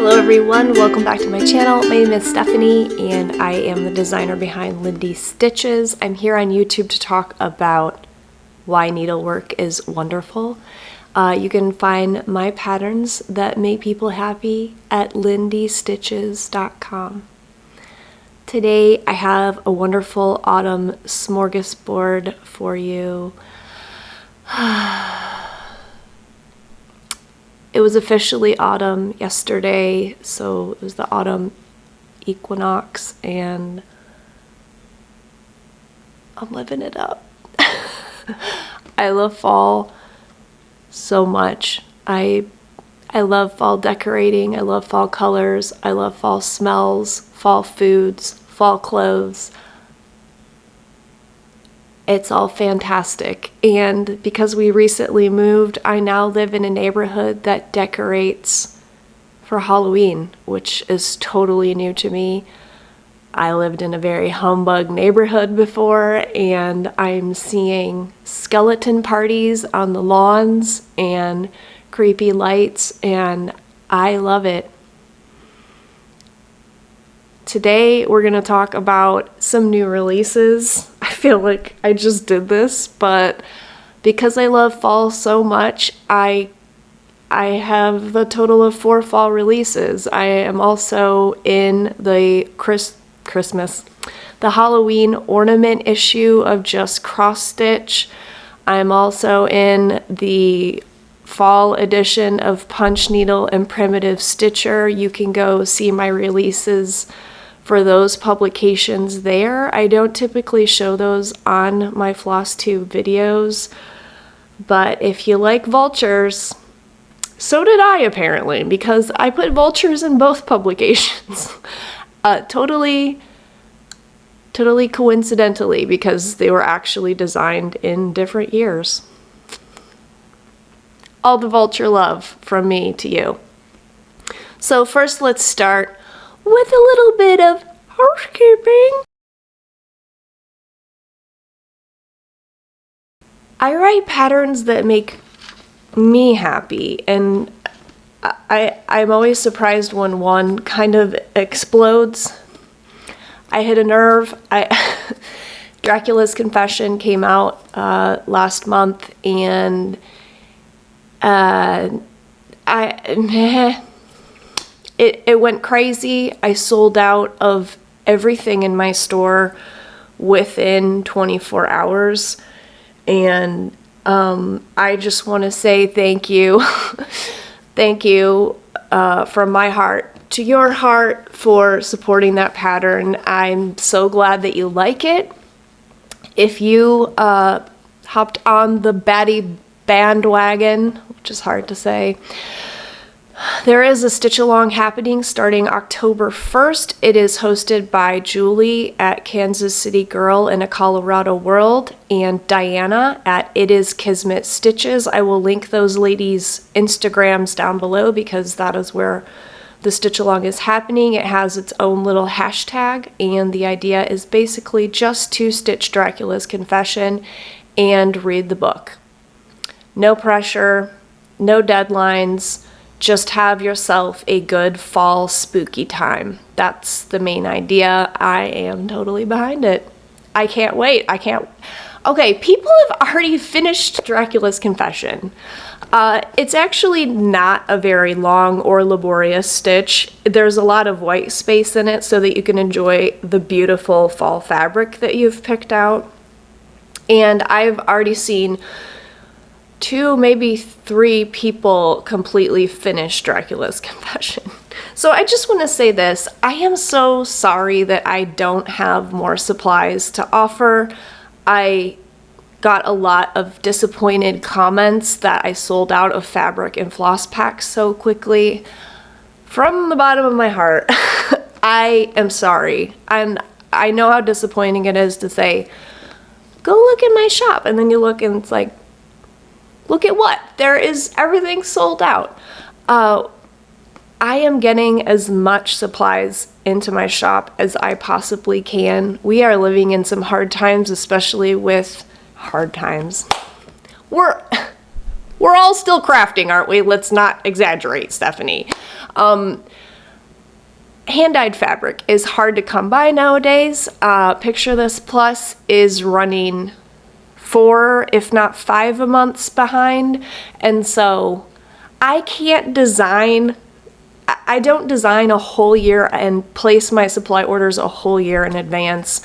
Hello everyone, welcome back to my channel. My name is Stephanie and I am the designer behind Lindy Stitches. I'm here on YouTube to talk about why needlework is wonderful. You can find my patterns that make people happy at lindystitches.com. Today I have a wonderful autumn smorgasbord for you. It was officially autumn yesterday, so it was the autumn equinox, and I'm living it up. I love fall so much. I love fall decorating, I love fall colors, I love fall smells, fall foods, fall clothes. It's all fantastic, and because we recently moved, I now live in a neighborhood that decorates for Halloween, which is totally new to me. I lived in a very humbug neighborhood before, and I'm seeing skeleton parties on the lawns and creepy lights, and I love it. Today we're going to talk about some new releases. I feel like I just did this, but because I love fall so much, I have a total of 4 fall releases. I am also in the the Halloween ornament issue of Just Cross Stitch. I'm also in the fall edition of Punch Needle and Primitive Stitcher. You can go see my releases for those publications there. I don't typically show those on my Flosstube videos, but if you like vultures, so did I apparently, because I put vultures in both publications. Totally coincidentally, because they were actually designed in different years. All the vulture love from me to you. So first let's start with a little bit of housekeeping. I write patterns that make me happy, and I'm always surprised when one kind of explodes. I hit a nerve. Dracula's Confession came out last month, and It went crazy. I sold out of everything in my store within 24 hours. And I just want to say thank you. Thank you from my heart to your heart for supporting that pattern. I'm so glad that you like it. If you hopped on the baddie bandwagon, which is hard to say, there is a stitch along happening starting October 1st. It is hosted by Julie at Kansas City Girl in a Colorado World and Diana at It Is Kismet Stitches. I will link those ladies' Instagrams down below because that is where the stitch along is happening. It has its own little hashtag, and the idea is basically just to stitch Dracula's Confession and read the book. No pressure, no deadlines. Just have yourself a good fall spooky time. That's the main idea. I am totally behind it. I can't wait. Okay, people have already finished Dracula's Confession. It's actually not a very long or laborious stitch. There's a lot of white space in it so that you can enjoy the beautiful fall fabric that you've picked out. And I've already seen 2, maybe 3 people completely finish Dracula's Confession. So I just want to say this. I am so sorry that I don't have more supplies to offer. I got a lot of disappointed comments that I sold out of fabric and floss packs so quickly. From the bottom of my heart, I am sorry. And I know how disappointing it is to say, go look in my shop, and then you look and it's like, look at what? There is everything sold out. I am getting as much supplies into my shop as I possibly can. We are living in some hard times, especially with hard times. We're all still crafting, aren't we? Let's not exaggerate, Stephanie. hand-dyed fabric is hard to come by nowadays. Picture This Plus is running 4, if not 5 months behind, and so I can't design. I don't design a whole year and place my supply orders a whole year in advance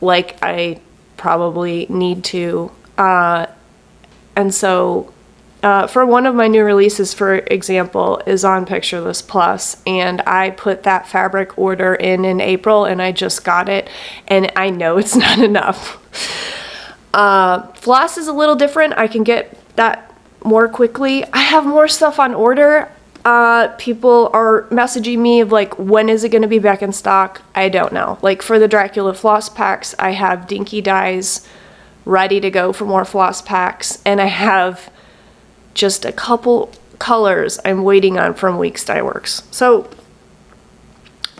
like I probably need to. And so for one of my new releases, for example, is on Picture This Plus, and I put that fabric order in April, and I just got it, and I know it's not enough. Floss is a little different. I can get that more quickly. I have more stuff on order. People are messaging me of like, when is it going to be back in stock? I don't know. Like for the Dracula floss packs, I have dinky dyes ready to go for more floss packs, and I have just a couple colors I'm waiting on from Weeks Dye Works. So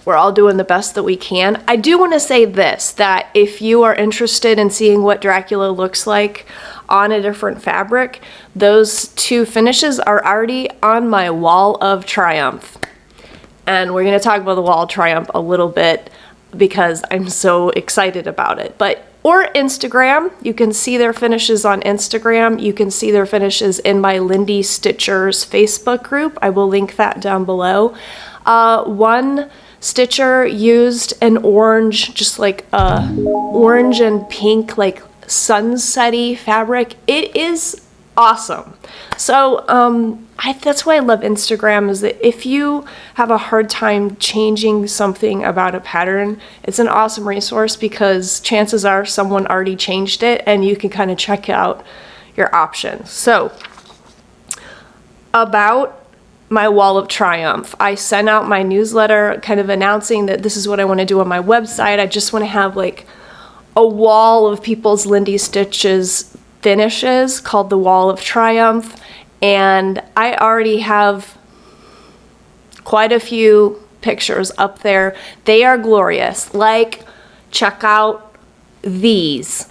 we're all doing the best that we can. I do want to say this, that if you are interested in seeing what Dracula looks like on a different fabric, those 2 finishes are already on my Wall of Triumph. And we're going to talk about the Wall of Triumph a little bit because I'm so excited about it. Or Instagram, you can see their finishes on Instagram. You can see their finishes in my Lindy Stitchers Facebook group. I will link that down below. One stitcher used an orange, just like a orange and pink, like sunsetty fabric. It is awesome. So that's why I love Instagram, is that if you have a hard time changing something about a pattern, it's an awesome resource because chances are someone already changed it and you can kind of check out your options. So about my Wall of Triumph, I sent out my newsletter kind of announcing that this is what I want to do on my website. I just want to have like a wall of people's Lindy Stitches finishes called the Wall of Triumph, and I already have quite a few pictures up there. They are glorious. Like, check out these.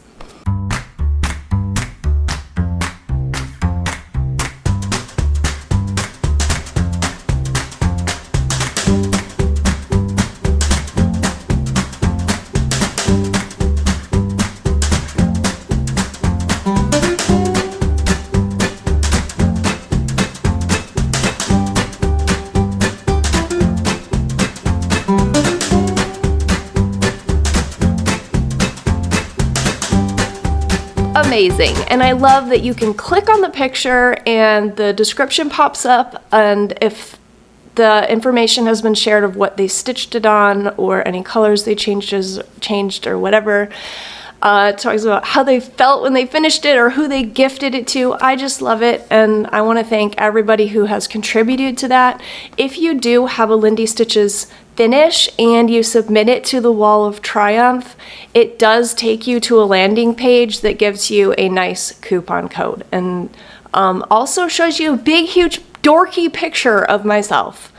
Amazing. And I love that you can click on the picture and the description pops up, and if the information has been shared of what they stitched it on or any colors they changed or whatever, it talks about how they felt when they finished it or who they gifted it to. I just love it, and I want to thank everybody who has contributed to that. If you do have a Lindy Stitches finish and you submit it to the Wall of Triumph, it does take you to a landing page that gives you a nice coupon code, and also shows you a big, huge, dorky picture of myself,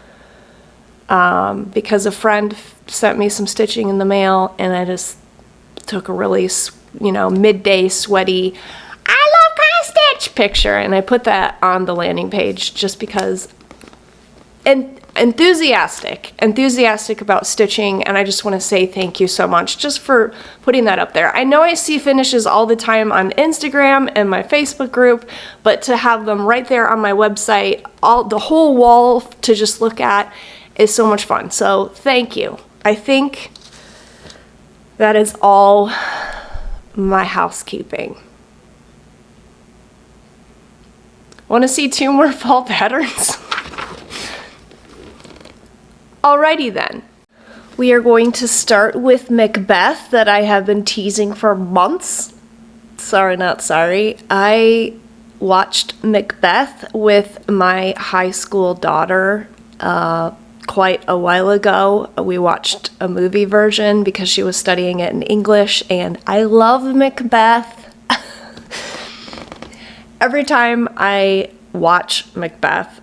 because a friend sent me some stitching in the mail, and I just took a really, midday sweaty, I love cross stitch picture, and I put that on the landing page just because, and enthusiastic about stitching, and I just want to say thank you so much just for putting that up there. I know I see finishes all the time on Instagram and my Facebook group, but to have them right there on my website, the whole wall to just look at, is so much fun. So thank you. I think that is all my housekeeping. Want to see 2 more fall patterns? Alrighty then. We are going to start with Macbeth that I have been teasing for months. Sorry, not sorry. I watched Macbeth with my high school daughter quite a while ago. We watched a movie version because she was studying it in English, and I love Macbeth. Every time I watch Macbeth,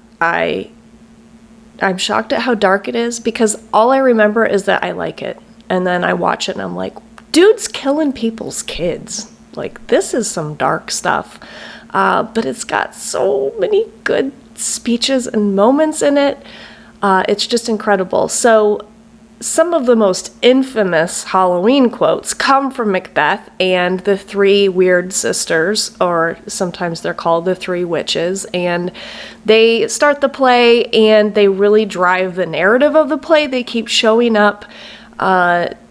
I'm shocked at how dark it is, because all I remember is that I like it. And then I watch it and I'm like, dude's killing people's kids. Like, this is some dark stuff. But it's got so many good speeches and moments in it. It's just incredible. So some of the most infamous Halloween quotes come from Macbeth and the three weird sisters, or sometimes they're called the three witches, and they start the play and they really drive the narrative of the play. They keep showing up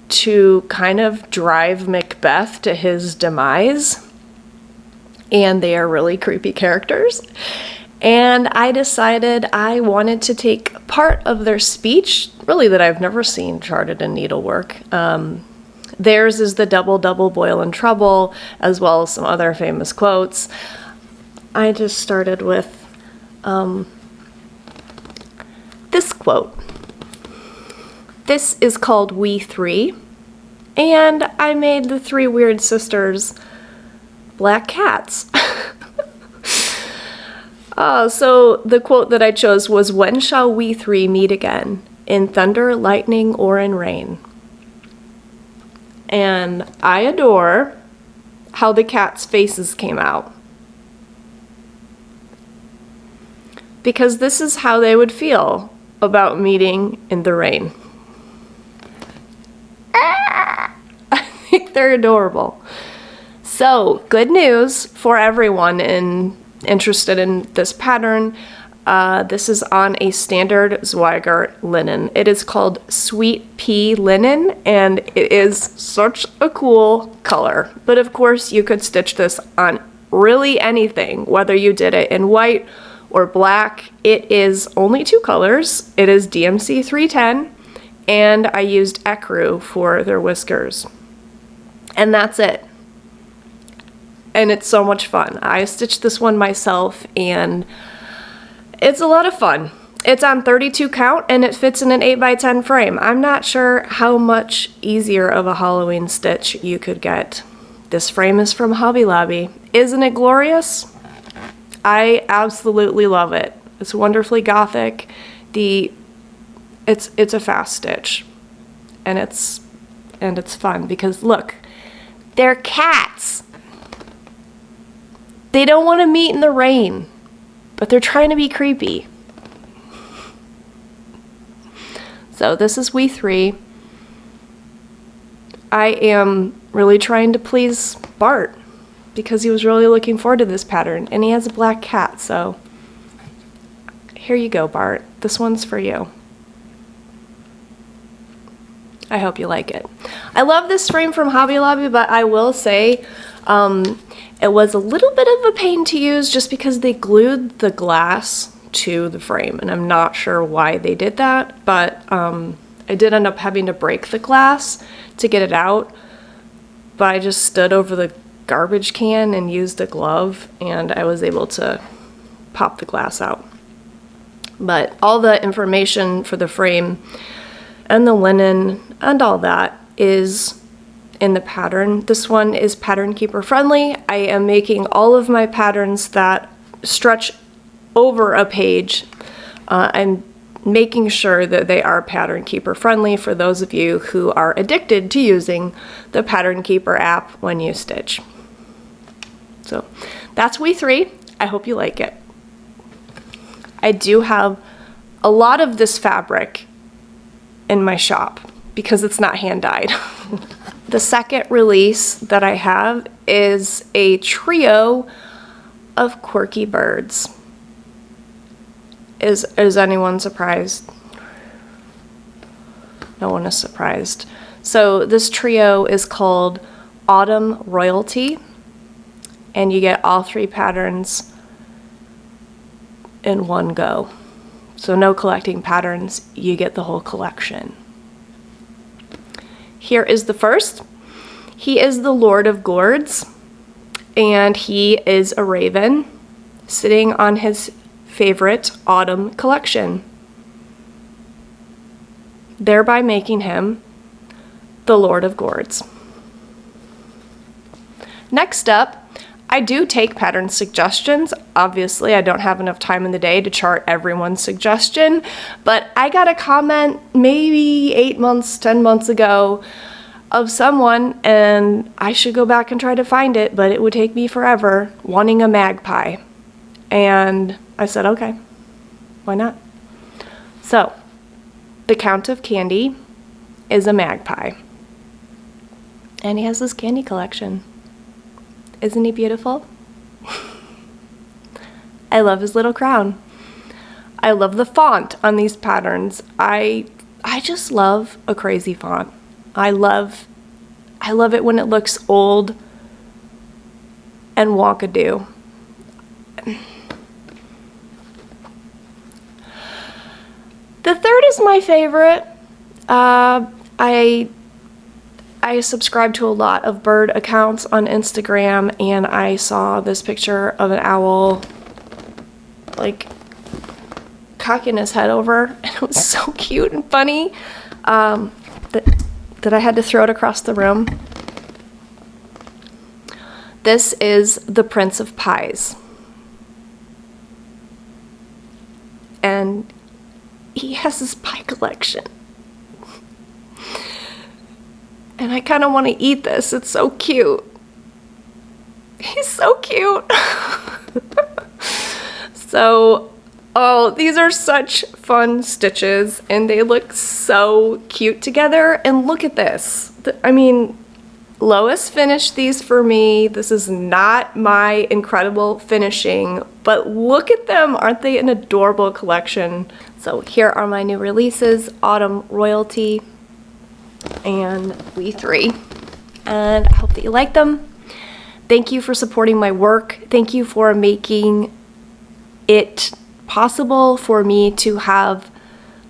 to kind of drive Macbeth to his demise, and they are really creepy characters. And I decided I wanted to take part of their speech, really that I've never seen charted in needlework. Theirs is the double, double, boil and trouble, as well as some other famous quotes. I just started with this quote. This is called We Three, and I made the three weird sisters black cats. So the quote that I chose was, "When shall we three meet again? In thunder, lightning, or in rain?" And I adore how the cats' faces came out, because this is how they would feel about meeting in the rain. I think they're adorable. So, good news for everyone interested in this pattern. This is on a standard Zweigart linen. It is called Sweet Pea Linen, and it is such a cool color. But of course, you could stitch this on really anything, whether you did it in white or black. It is only two colors. It is DMC 310, and I used ecru for their whiskers. And that's it. And it's so much fun. I stitched this one myself, and it's a lot of fun. It's on 32 count, and it fits in an 8x10 frame. I'm not sure how much easier of a Halloween stitch you could get. This frame is from Hobby Lobby. Isn't it glorious? I absolutely love it. It's wonderfully gothic. It's a fast stitch, and it's fun because look, they're cats. They don't want to meet in the rain, but they're trying to be creepy. So this is We Three. I am really trying to please BART because he was really looking forward to this pattern, and he has a black cat, so here you go, BART. This one's for you. I hope you like it. I love this frame from Hobby Lobby, but I will say it was a little bit of a pain to use just because they glued the glass to the frame, and I'm not sure why they did that, but I did end up having to break the glass to get it out, but I just stood over the garbage can and used a glove, and I was able to pop the glass out. But all the information for the frame and the linen and all that is in the pattern. This one is pattern keeper friendly. I am making all of my patterns that stretch over a page. I'm making sure that they are pattern keeper friendly for those of you who are addicted to using the Pattern Keeper app when you stitch. So that's We Three. I hope you like it. I do have a lot of this fabric in my shop because it's not hand dyed. The second release that I have is a trio of Quirky birds. Is anyone surprised? No one is surprised. So this trio is called Autumn Royalty, and you get all three patterns in one go. So no collecting patterns, you get the whole collection. Here is the first. He is the Lord of Gourds, and he is a raven sitting on his favorite autumn collection, thereby making him the Lord of Gourds. Next up, I do take pattern suggestions. Obviously, I don't have enough time in the day to chart everyone's suggestion, but I got a comment maybe 8 months, 10 months ago of someone, and I should go back and try to find it, but it would take me forever, wanting a magpie. And I said, okay, why not? So, the Count of Candy is a magpie. And he has this candy collection. Isn't he beautiful? I love his little crown. I love the font on these patterns. I just love a crazy font. I love it when it looks old and wackadoo. The third is my favorite. I subscribe to a lot of bird accounts on Instagram, and I saw this picture of an owl like cocking his head over, and it was so cute and funny that I had to throw it across the room. This is the Prince of Pies. And he has his pie collection. And I kind of want to eat this. It's so cute. He's so cute. So, oh, these are such fun stitches, and they look so cute together. And look at this. I mean, Lois finished these for me. This is not my incredible finishing, but look at them. Aren't they an adorable collection? So here are my new releases: Autumn Royalty and We Three. And I hope that you like them. Thank you for supporting my work. Thank you for making it possible for me to have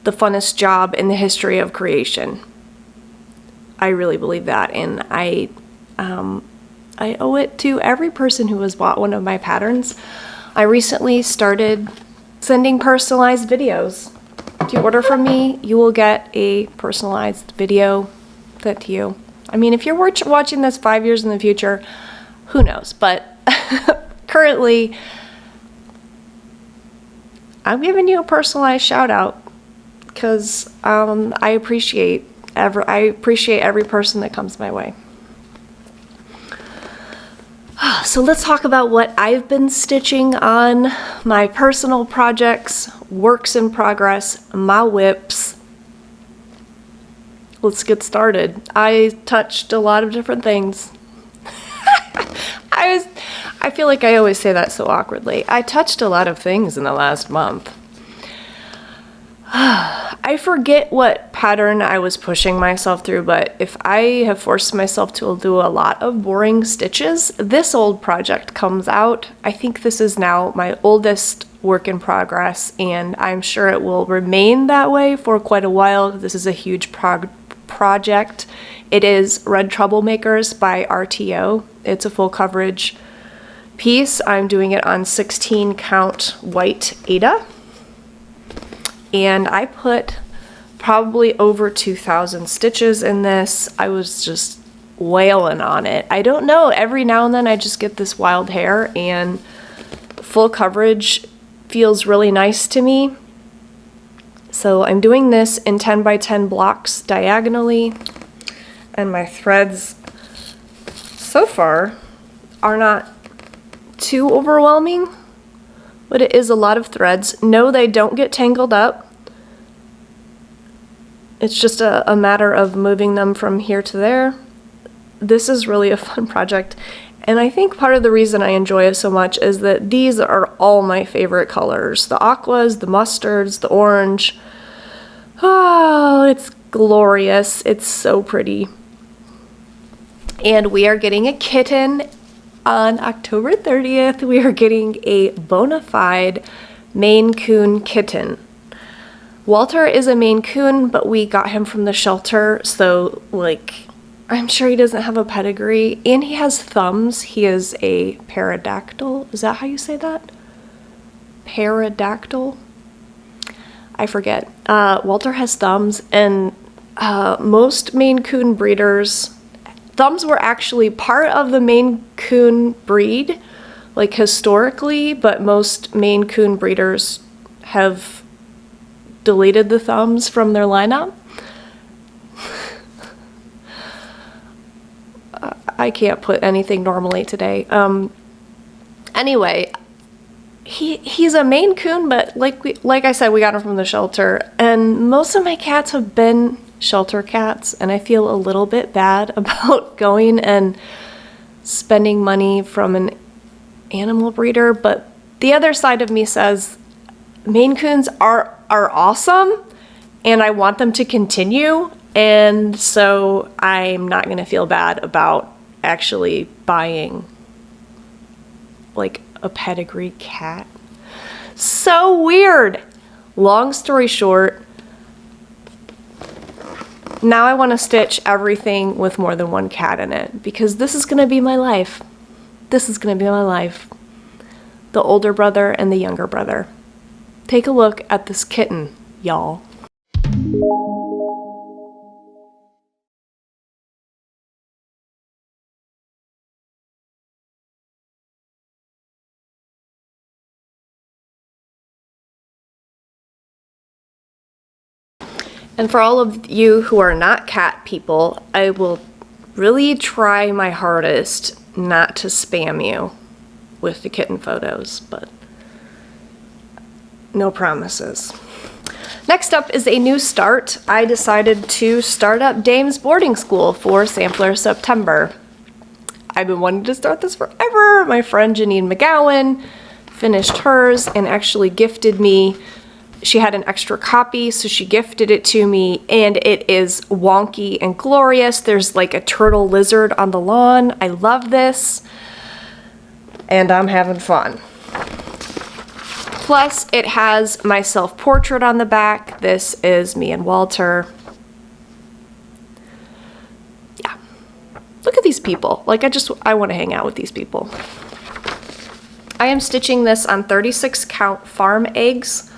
the funnest job in the history of creation. I really believe that, and I owe it to every person who has bought one of my patterns. I recently started sending personalized videos. If you order from me, you will get a personalized video sent to you. I mean, if you're watching this 5 years in the future, who knows? But currently, I'm giving you a personalized shout out because I appreciate every person that comes my way. So let's talk about what I've been stitching on my personal projects, works in progress, my whips. Let's get started. I touched a lot of different things. I feel like I always say that so awkwardly. I touched a lot of things in the last month. I forget what pattern I was pushing myself through, but if I have forced myself to do a lot of boring stitches, this old project comes out. I think this is now my oldest work in progress, and I'm sure it will remain that way for quite a while. This is a huge project. It is Red Troublemakers by RTO. It's a full coverage piece. I'm doing it on 16 count white Aida. And I put probably over 2,000 stitches in this. I was just wailing on it. I don't know, every now and then I just get this wild hair, and full coverage feels really nice to me. So I'm doing this in 10 by 10 blocks diagonally, and my threads so far are not too overwhelming. But it is a lot of threads. No, they don't get tangled up. It's just a matter of moving them from here to there. This is really a fun project. And I think part of the reason I enjoy it so much is that these are all my favorite colors. The aquas, the mustards, the orange. Oh, it's glorious. It's so pretty. And we are getting a kitten. On October 30th, we are getting a bona fide Maine Coon kitten. Walter is a Maine Coon, but we got him from the shelter, so, like, I'm sure he doesn't have a pedigree. And he has thumbs. He is a pterodactyl. Is that how you say that? Pterodactyl? I forget. Walter has thumbs, and most Maine Coon breeders... Thumbs were actually part of the Maine Coon breed, like historically, but most Maine Coon breeders have deleted the thumbs from their lineup. I can't put anything normally today. Anyway, he's a Maine Coon, but like I said, we got him from the shelter, and most of my cats have been shelter cats, and I feel a little bit bad about going and spending money from an animal breeder, but the other side of me says Maine Coons are awesome and I want them to continue, and so I'm not going to feel bad about actually buying like a pedigree cat. So weird. Long story short, now I want to stitch everything with more than one cat in it because this is going to be my life. This is going to be my life. The older brother and the younger brother. Take a look at this kitten, y'all. And for all of you who are not cat people, I will really try my hardest not to spam you with the kitten photos, but no promises. Next up is a new start. I decided to start up Dame's boarding school for Sampler September. I've been wanting to start this forever. My friend Jeannine McGowan finished hers and actually gifted me. She had an extra copy, so she gifted it to me, and it is wonky and glorious. There's like a turtle lizard on the lawn. I love this, and I'm having fun. Plus, it has my self-portrait on the back. This is me and Walter. Yeah. Look at these people. Like, I want to hang out with these people. I am stitching this on 36 count farm eggs.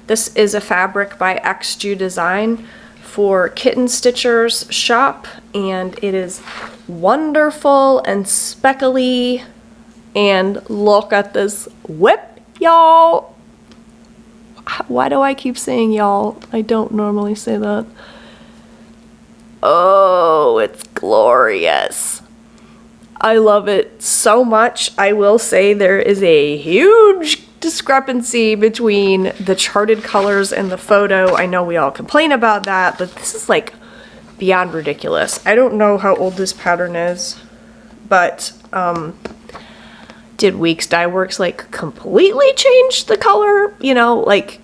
This is a fabric by XJU Design for Kitten Stitchers shop, and it is wonderful and speckly. And look at this whip, y'all. Why do I keep saying y'all? I don't normally say that. Oh, it's glorious. I love it so much. I will say there is a huge discrepancy between the charted colors and the photo. I know we all complain about that, but this is like beyond ridiculous. I don't know how old this pattern is, but did Weeks Dye Works like completely change the color, you know, like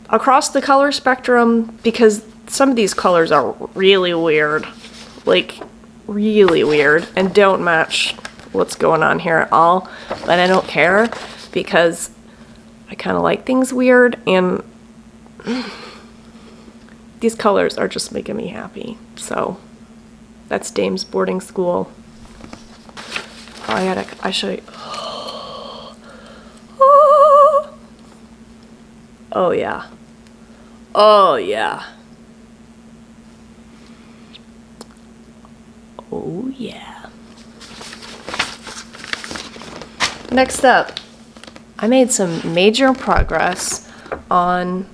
across the color spectrum? Because some of these colors are really weird, like really weird, and don't match what's going on here at all, but I don't care because I kind of like things weird, and these colors are just making me happy. So that's Dame's boarding school. Oh, I show you. Oh yeah. Oh yeah. Oh yeah. Next up, I made some major progress on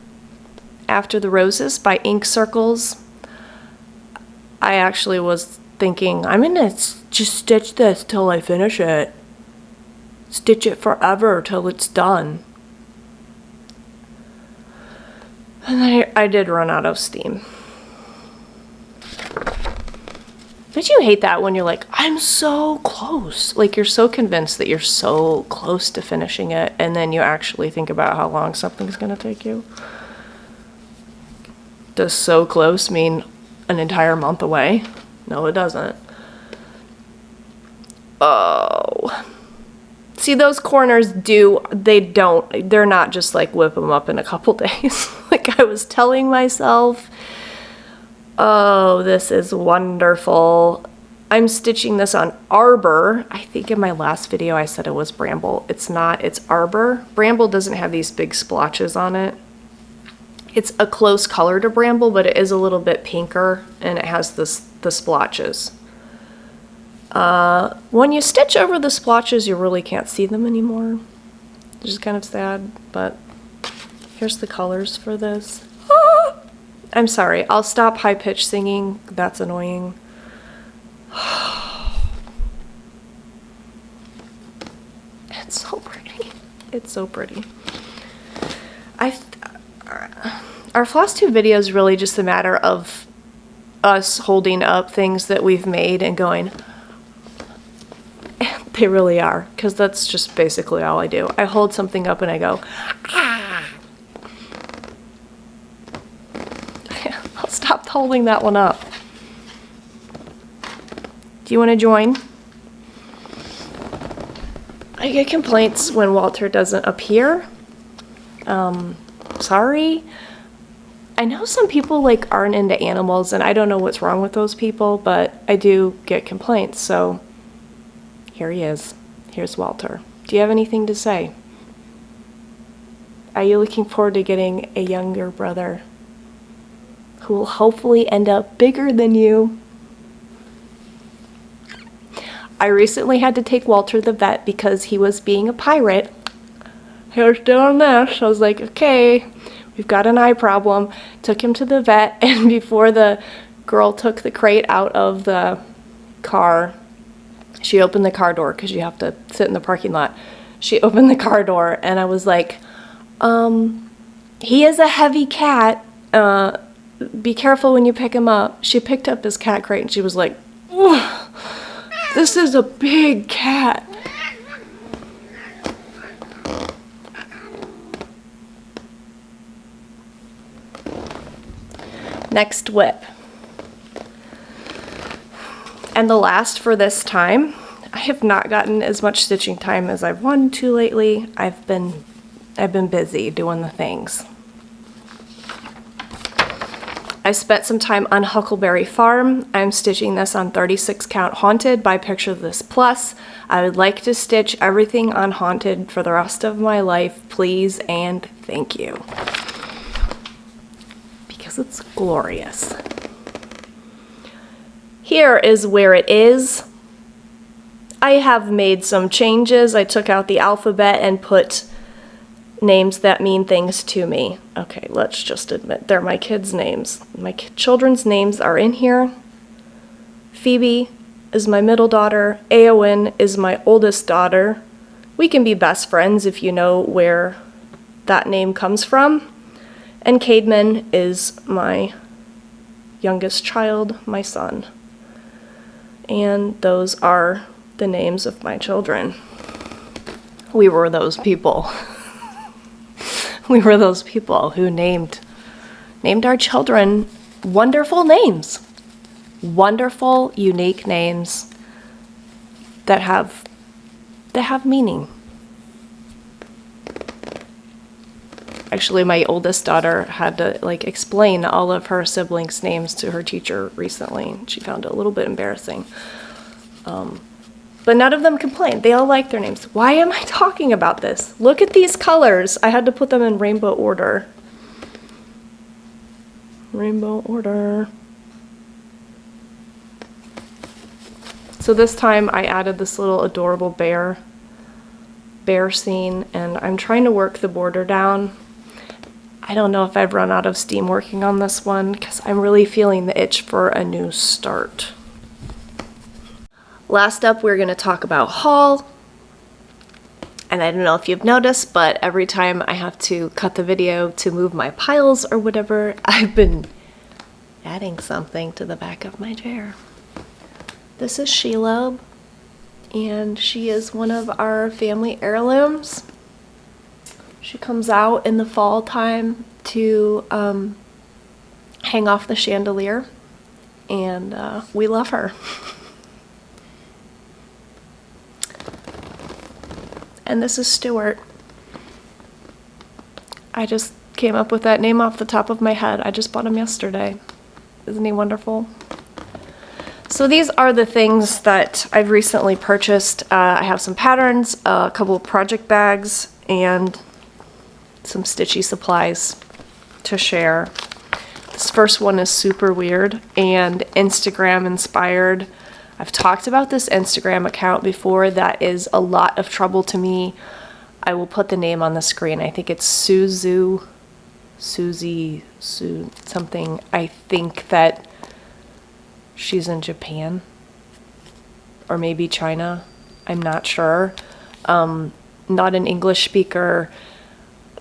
After the Roses by Ink Circles. I actually was thinking, I'm gonna just stitch this till I finish it. Stitch it forever till it's done. And I did run out of steam. Don't you hate that when you're like, I'm so close? Like, you're so convinced that you're so close to finishing it, and then you actually think about how long something's gonna take you. Does so close mean an entire month away? No, it doesn't. Oh. See, those corners they're not just like whip them up in a couple days. Like I was telling myself, oh, this is wonderful. I'm stitching this on Arbor. I think in my last video I said it was Bramble. It's not, it's Arbor. Bramble doesn't have these big splotches on it. It's a close color to Bramble, but it is a little bit pinker, and it has the splotches. When you stitch over the splotches, you really can't see them anymore. Which is kind of sad, but here's the colors for this. Ah! I'm sorry, I'll stop high-pitched singing. That's annoying. It's so pretty. It's so pretty. Our Flosstube video is really just a matter of us holding up things that we've made and going, they really are, because that's just basically all I do. I hold something up and I go, ah. I'll stop holding that one up. Do you want to join? I get complaints when Walter doesn't appear. Sorry. I know some people like aren't into animals, and I don't know what's wrong with those people, but I do get complaints, so here he is. Here's Walter. Do you have anything to say? Are you looking forward to getting a younger brother who will hopefully end up bigger than you? I recently had to take Walter to the vet because he was being a pirate. He was doing this. I was like, okay, we've got an eye problem. Took him to the vet, and before the girl took the crate out of the car, she opened the car door because you have to sit in the parking lot. She opened the car door, and I was like, he is a heavy cat. Be careful when you pick him up. She picked up his cat crate, and she was like, this is a big cat. Next whip. And the last for this time. I have not gotten as much stitching time as I've wanted to lately. I've been busy doing the things. I spent some time on Huckleberry Farm. I'm stitching this on 36 count Haunted by Picture This Plus. I would like to stitch everything on Haunted for the rest of my life, please and thank you. Because it's glorious. Here is where it is. I have made some changes. I took out the alphabet and put names that mean things to me. Okay, let's just admit they're my kids' names. My children's names are in here. Phoebe is my middle daughter. Eowyn is my oldest daughter. We can be best friends if you know where that name comes from. And Cademan is my youngest child, my son. And those are the names of my children. We were those people. We were those people who named our children wonderful names. Wonderful, unique names that have meaning. Actually, my oldest daughter had to explain all of her siblings' names to her teacher recently. She found it a little bit embarrassing. But none of them complained. They all like their names. Why am I talking about this? Look at these colors. I had to put them in rainbow order. Rainbow order. So this time I added this little adorable bear scene, and I'm trying to work the border down. I don't know if I've run out of steam working on this one because I'm really feeling the itch for a new start. Last up, we're going to talk about haul. And I don't know if you've noticed, but every time I have to cut the video to move my piles or whatever, I've been adding something to the back of my chair. This is Shelob, and she is one of our family heirlooms. She comes out in the fall time to hang off the chandelier, and we love her. And this is Stuart. I just came up with that name off the top of my head. I just bought him yesterday. Isn't he wonderful? So these are the things that I've recently purchased. I have some patterns, a couple of project bags, and some stitchy supplies to share. This first one is super weird and Instagram inspired. I've talked about this Instagram account before. That is a lot of trouble to me. I will put the name on the screen. I think it's Susie, something. I think that she's in Japan or maybe China. I'm not sure. Not an English speaker,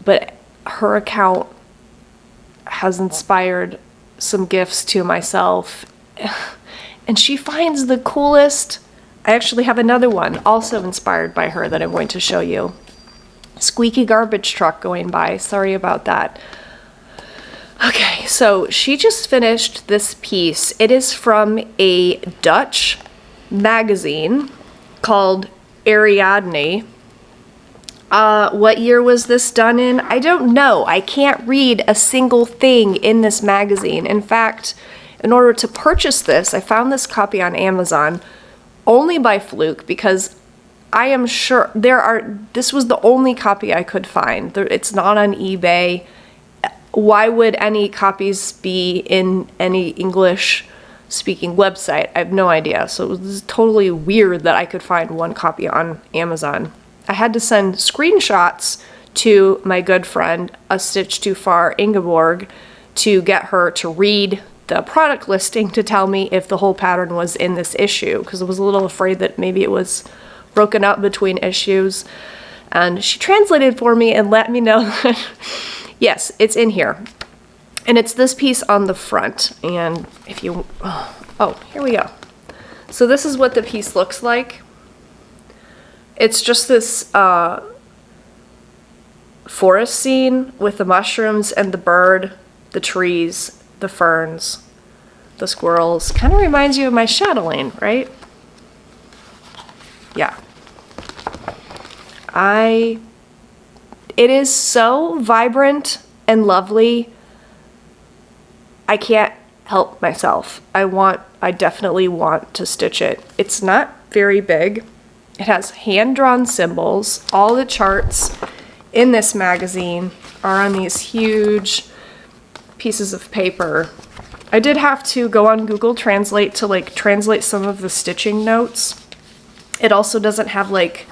but her account has inspired some gifts to myself. And she finds the coolest. I actually have another one also inspired by her that I'm going to show you. Squeaky garbage truck going by. Sorry about that. Okay, so she just finished this piece. It is from a Dutch magazine called Ariadne. What year was this done in? I don't know. I can't read a single thing in this magazine. In fact, in order to purchase this, I found this copy on Amazon only by fluke because I am sure this was the only copy I could find. It's not on eBay. Why would any copies be in any English speaking website? I have no idea. So it was totally weird that I could find one copy on Amazon. I had to send screenshots to my good friend, A Stitch Too Far, Ingeborg, to get her to read the product listing to tell me if the whole pattern was in this issue, because I was a little afraid that maybe it was broken up between issues. And she translated for me and let me know that yes, it's in here. And it's this piece on the front. And if you, oh, here we go. So this is what the piece looks like. It's just this forest scene with the mushrooms and the bird, the trees, the ferns, the squirrels. Kind of reminds you of my chatelaine, right? Yeah. It is so vibrant and lovely. I can't help myself. I definitely want to stitch it. It's not very big. It has hand-drawn symbols. All the charts in this magazine are on these huge pieces of paper. I did have to go on Google Translate to like translate some of the stitching notes. It also doesn't have like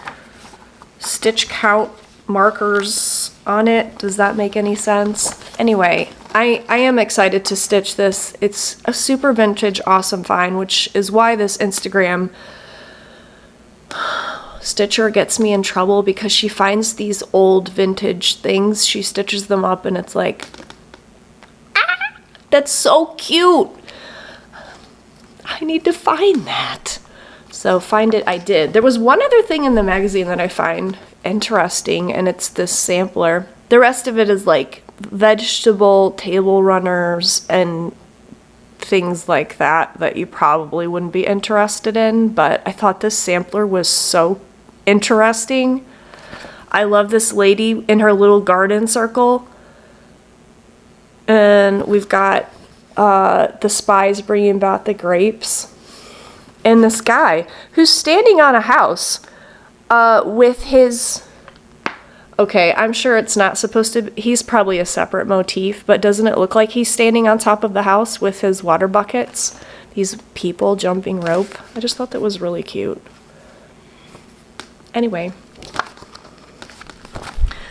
stitch count markers on it. Does that make any sense? Anyway, I am excited to stitch this. It's a super vintage, awesome find, which is why this Instagram stitcher gets me in trouble, because she finds these old vintage things, she stitches them up, and it's like, ah, that's so cute. I need to find that. So find it I did. There was one other thing in the magazine that I find interesting, and it's this sampler. The rest of it is like vegetable table runners and things like that you probably wouldn't be interested in, but I thought this sampler was so interesting. I love this lady in her little garden circle, and we've got the spies bringing back the grapes, and this guy who's standing on a house with his, okay, I'm sure it's not supposed to, he's probably a separate motif, but doesn't it look like he's standing on top of the house with his water buckets? These people jumping rope. I just thought that was really cute. Anyway,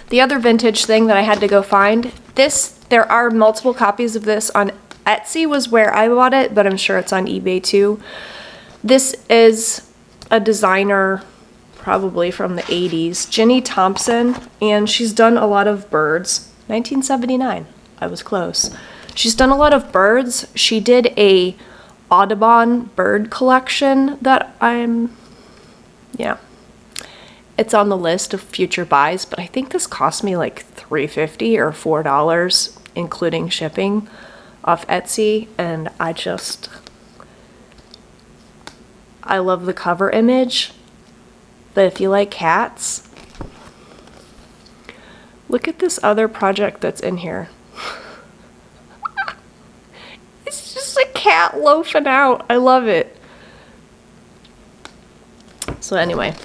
the other vintage thing that I had to go find, there are multiple copies of this on Etsy was where I bought it, but I'm sure it's on eBay too. This is a designer probably from the 80s, Jenny Thompson, and she's done a lot of birds. 1979, I was close. She's done a lot of birds. She did a Audubon bird collection that yeah. It's on the list of future buys, but I think this cost me like $3.50 or $4, including shipping, off Etsy, and I love the cover image. But if you like cats, look at this other project that's in here. It's just a cat loafing out. I love it. So anyway,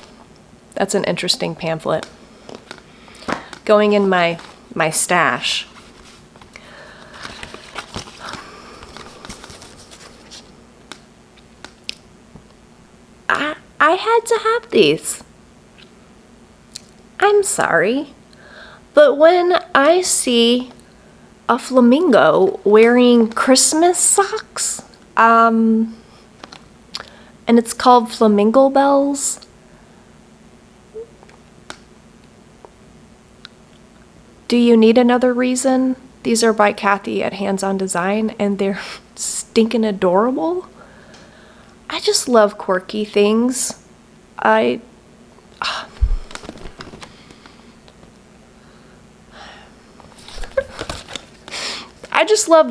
that's an interesting pamphlet. Going in my stash. I had to have these. I'm sorry, but when I see a flamingo wearing Christmas socks, and it's called Flamingo Bells, do you need another reason? These are by Kathy at Hands On Design, and they're stinking adorable. I just love quirky things. I just love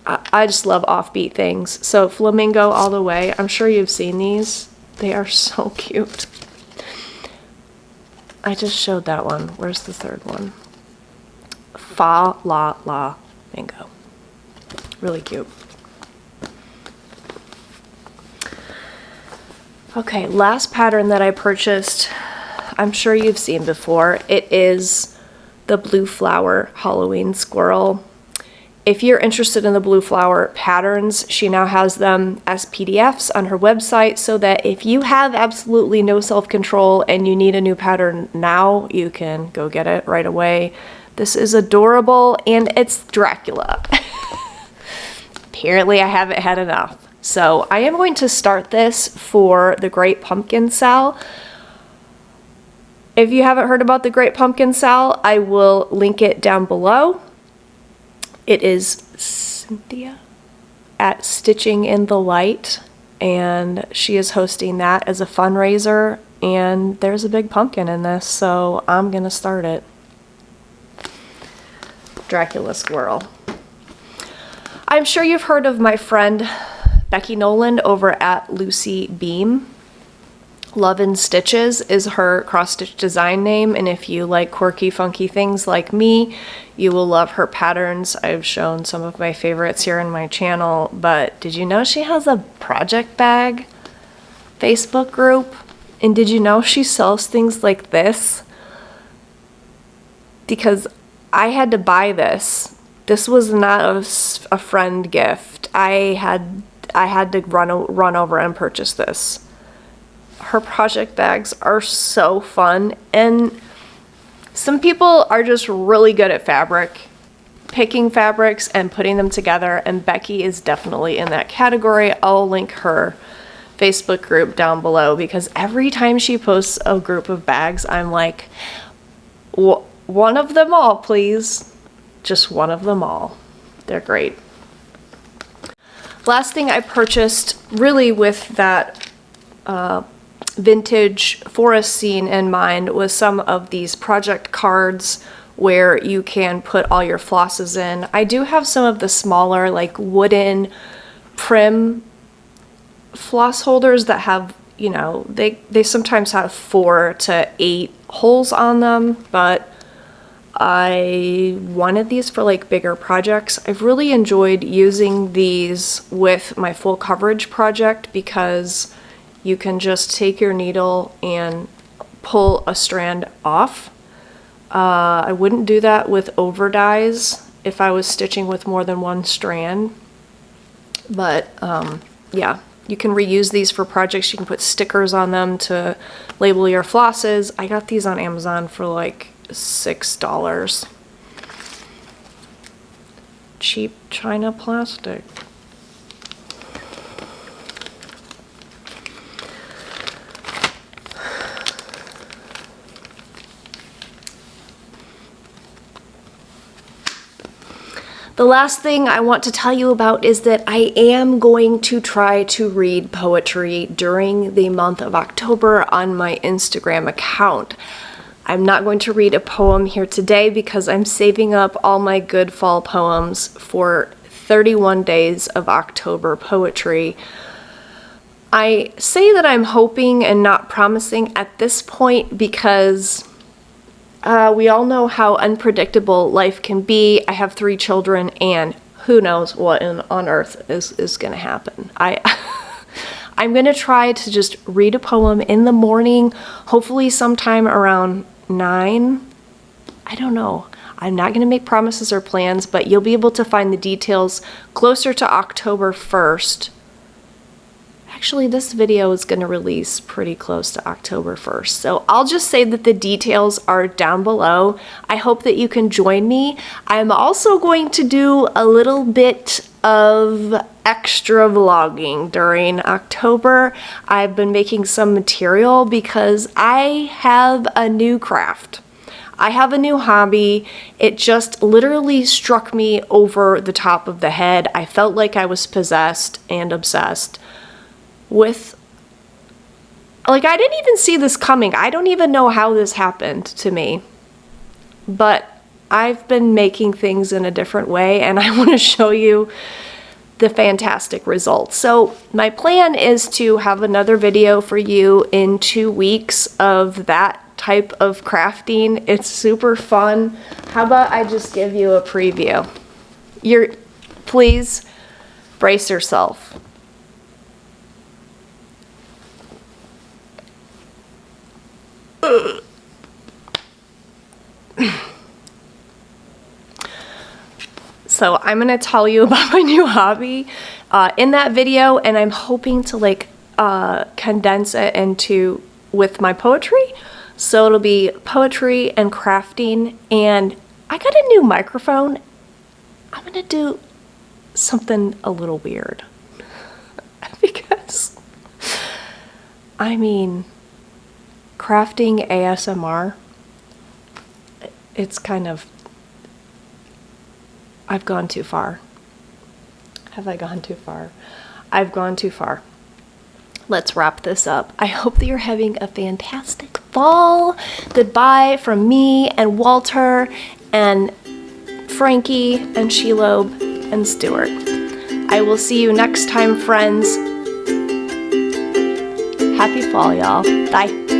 I just love offbeat things. So Flamingo all the way. I'm sure you've seen these. They are so cute. I just showed that one. Where's the third one? Flamingo. Really cute. Okay, last pattern that I purchased, I'm sure you've seen before. It is the Blue Flower Halloween Squirrel. If you're interested in the Blue Flower patterns, she now has them as PDFs on her website, so that if you have absolutely no self-control and you need a new pattern now, you can go get it right away. This is adorable, and it's Dracula. Apparently I haven't had enough. So I am going to start this for the Great Pumpkin Sal. If you haven't heard about the Great Pumpkin Sal, I will link it down below. It is Cynthia at Stitching in the Light, and she is hosting that as a fundraiser, and there's a big pumpkin in this, so I'm gonna start it. Dracula Squirrel. I'm sure you've heard of my friend Becky Noland over at Lucy Beam. Love and Stitches is her cross-stitch design name, and if you like quirky, funky things like me, you will love her patterns. I've shown some of my favorites here in my channel, but did you know she has a project bag Facebook group? And did you know she sells things like this? Because I had to buy this. This was not a friend gift. I had to run over and purchase this. Her project bags are so fun, and some people are just really good at picking fabrics and putting them together, and Becky is definitely in that category. I'll link her Facebook group down below, because every time she posts a group of bags, I'm like, one of them all, please. Just one of them all. They're great. Last thing I purchased, really with that vintage forest scene in mind, was some of these project cards where you can put all your flosses in. I do have some of the smaller, like wooden prim floss holders that have, you know, they sometimes have 4 to 8 holes on them, but I wanted these for like bigger projects. I've really enjoyed using these with my full coverage project, because you can just take your needle and pull a strand off. I wouldn't do that with over dyes if I was stitching with more than one strand. But yeah, you can reuse these for projects. You can put stickers on them to label your flosses. I got these on Amazon for like $6. Cheap China plastic. The last thing I want to tell you about is that I am going to try to read poetry during the month of October on my Instagram account. I'm not going to read a poem here today because I'm saving up all my good fall poems for 31 days of October poetry. I say that I'm hoping and not promising at this point because we all know how unpredictable life can be. I have 3 children, and who knows what on earth is going to happen. I'm going to try to just read a poem in the morning, hopefully sometime around 9. I don't know. I'm not going to make promises or plans, but you'll be able to find the details closer to October 1st. Actually, this video is going to release pretty close to October 1st. So I'll just say that the details are down below. I hope that you can join me. I'm also going to do a little bit of extra vlogging during October. I've been making some material because I have a new craft. I have a new hobby. It just literally struck me over the top of the head. I felt like I was possessed and obsessed with, like, I didn't even see this coming. I don't even know how this happened to me. But I've been making things in a different way, and I want to show you the fantastic results. So my plan is to have another video for you in 2 weeks of that type of crafting. It's super fun. How about I just give you a preview? Please brace yourself. So I'm gonna tell you about my new hobby in that video, and I'm hoping to like condense it into with my poetry. So it'll be poetry and crafting, and I got a new microphone. I'm gonna do something a little weird because I mean, crafting ASMR, it's kind of, I've gone too far. Have I gone too far? I've gone too far. Let's wrap this up. I hope that you're having a fantastic fall. Goodbye from me and Walter and Frankie and Shelob and Stuart. I will see you next time, friends. Happy fall, y'all. Bye.